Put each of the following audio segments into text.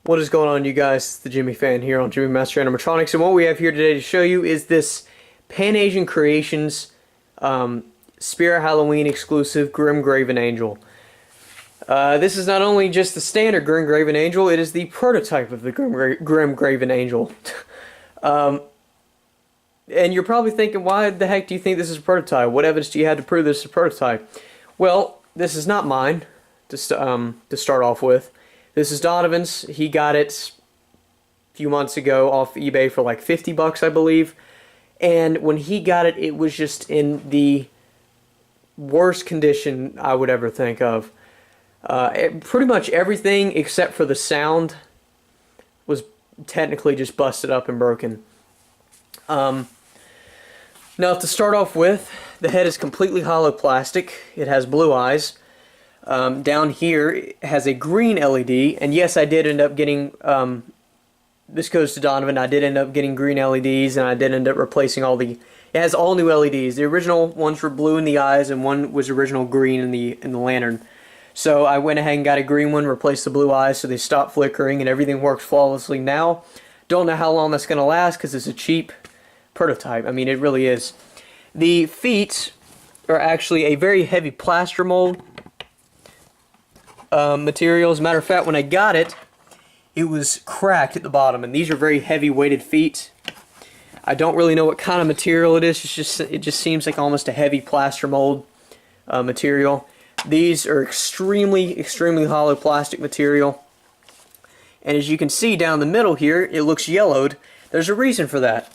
What is going on, you guys? It's the Jimmy Fan here on Jimmy Master Animatronics, and what we have here today to show you is this Pan Asian Creations Spirit Halloween exclusive Grim Graven Angel. This is not only just the standard Grim Graven Angel, it is the prototype of the Grim Graven Angel. And you're probably thinking, why the heck do you think this is a prototype? What evidence do you have to prove this is a prototype? Well, this is not mine to start off with. This is Donovan's. He got it a few months ago off eBay for like 50 bucks, I believe. And when he got it, it was just in the worst condition I would ever think of. Pretty much everything except for the sound was technically just busted up and broken. Now, to start off with, the head is completely hollow plastic. It has blue eyes. Down here it has a green LED, and yes, I did end up getting, this goes to Donovan, I did end up getting green LEDs, and I did end up replacing it has all new LEDs. The original ones were blue in the eyes, and one was original green in the lantern. So I went ahead and got a green one, replaced the blue eyes so they stopped flickering, and everything works flawlessly now. Don't know how long that's going to last because it's a cheap prototype. I mean, it really is. The feet are actually a very heavy plaster mold material. As a matter of fact, when I got it, it was cracked at the bottom, and these are very heavy weighted feet. I don't really know what kind of material it is. It just seems like almost a heavy plaster mold material. These are extremely hollow plastic material, and as you can see down the middle here, it looks yellowed. There's a reason for that.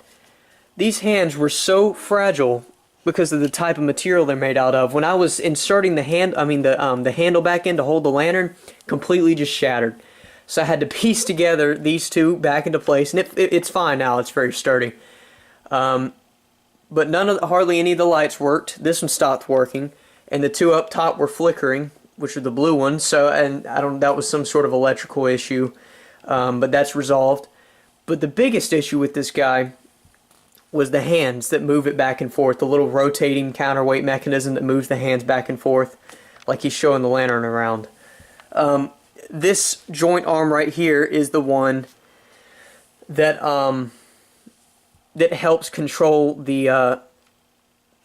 These hands were so fragile because of the type of material they're made out of. When I was inserting the handle back in to hold the lantern, completely just shattered. So I had to piece together these two back into place, and it's fine now. It's very sturdy. But hardly any of the lights worked. This one stopped working, and the two up top were flickering, which are the blue ones. So, and that was some sort of electrical issue, but that's resolved. But the biggest issue with this guy was the hands that move it back and forth, the little rotating counterweight mechanism that moves the hands back and forth, like he's showing the lantern around. This joint arm right here is the one that that helps control the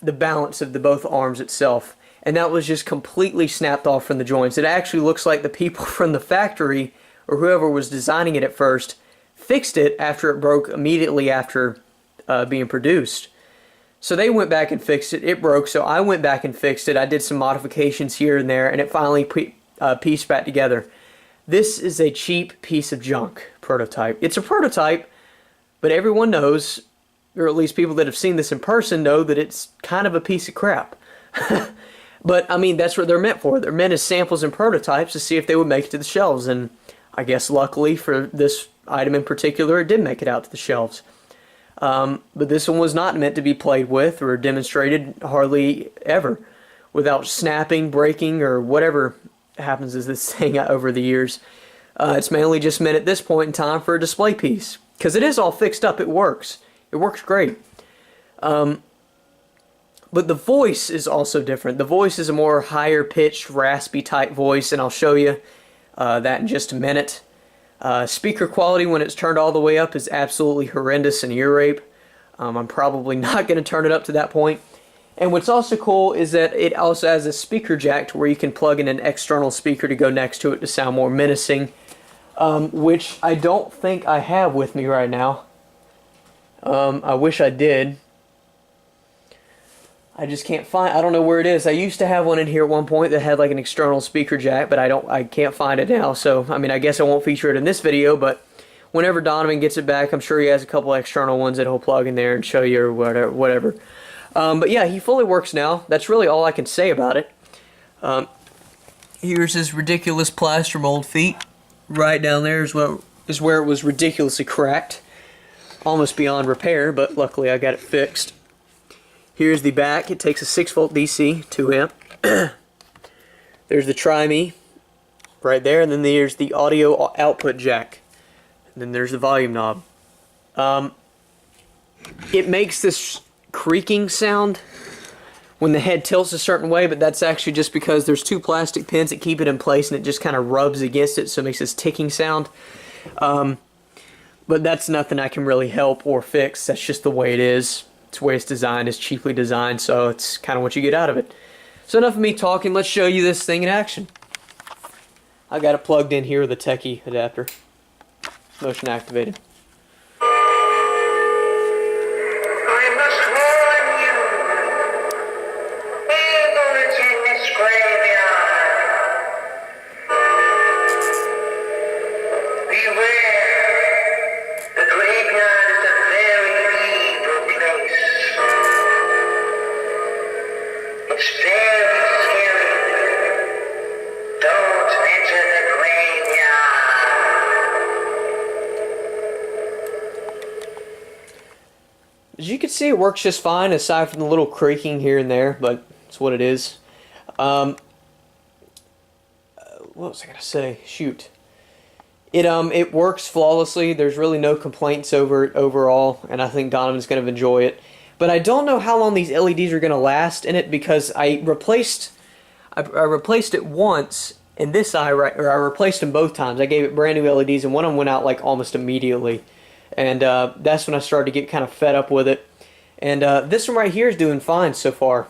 balance of both arms itself, and that was just completely snapped off from the joints. It actually looks like the people from the factory, or whoever was designing it at first, fixed it after it broke immediately after being produced. So they went back and fixed it. It broke, so I went back and fixed it. I did some modifications here and there, and it finally pieced back together. This is a cheap piece of junk prototype. It's a prototype, but everyone knows, or at least people that have seen this in person know, that it's kind of a piece of crap. But, I mean, that's what they're meant for. They're meant as samples and prototypes to see if they would make it to the shelves, and I guess luckily for this item in particular, it did make it out to the shelves. But this one was not meant to be played with or demonstrated hardly ever without snapping, breaking, or whatever happens to this thing over the years. It's mainly just meant at this point in time for a display piece, because it is all fixed up. It works. It works great. But the voice is also different. The voice is a more higher pitched, raspy type voice, and I'll show you that in just a minute. Speaker quality when it's turned all the way up is absolutely horrendous and ear rape. I'm probably not going to turn it up to that point. And what's also cool is that it also has a speaker jack to where you can plug in an external speaker to go next to it to sound more menacing, which I don't think I have with me right now. I wish I did. I just can't find, I don't know where it is. I used to have one in here at one point that had like an external speaker jack, but I can't find it now. So, I mean, I guess I won't feature it in this video, but whenever Donovan gets it back, I'm sure he has a couple external ones that he'll plug in there and show you or whatever. But yeah, he fully works now. That's really all I can say about it. Here's his ridiculous plaster mold feet. Right down there is where it was ridiculously cracked. Almost beyond repair, but luckily I got it fixed. Here's the back. It takes a 6-volt DC, 2 amp. There's the Try-Me right there, and then there's the audio output jack. And then there's the volume knob. It makes this creaking sound when the head tilts a certain way, but that's actually just because there's two plastic pins that keep it in place, and it just kind of rubs against it, so it makes this ticking sound. But that's nothing I can really help or fix. That's just the way it is. It's the way it's designed. It's cheaply designed, so it's kind of what you get out of it. So enough of me talking. Let's show you this thing in action. I got it plugged in here with a Techie adapter. Motion activated. As you can see, it works just fine, aside from the little creaking here and there, but it's what it is. What was I gonna say? Shoot. It works flawlessly. There's really no complaints over it overall, and I think Donovan's gonna enjoy it. But I don't know how long these LEDs are gonna last in it, because I replaced it once in this eye, or I replaced them both times. I gave it brand new LEDs, and one of them went out like almost immediately. And that's when I started to get kind of fed up with it. And this one right here is doing fine so far.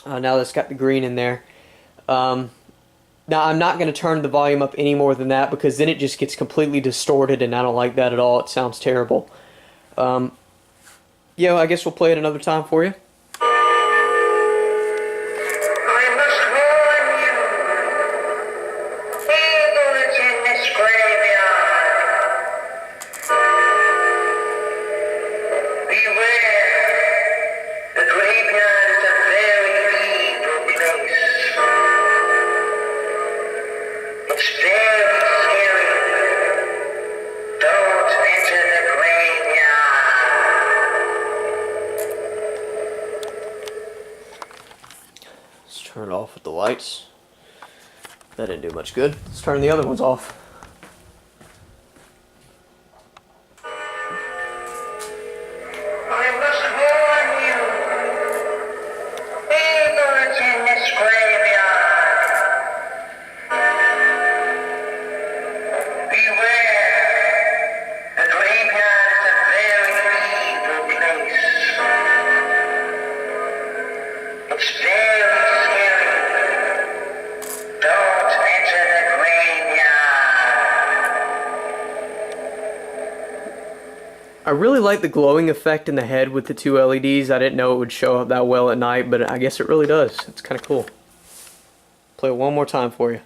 Now that it's got the green in there. Now I'm not going to turn the volume up any more than that, because then it just gets completely distorted, and I don't like that at all. It sounds terrible. Yeah, I guess we'll play it another time for you. Turn it off with the lights. That didn't do much good. Let's turn the other ones off. I really like the glowing effect in the head with the two LEDs. I didn't know it would show up that well at night, but I guess it really does. It's kind of cool. Play it one more time for you.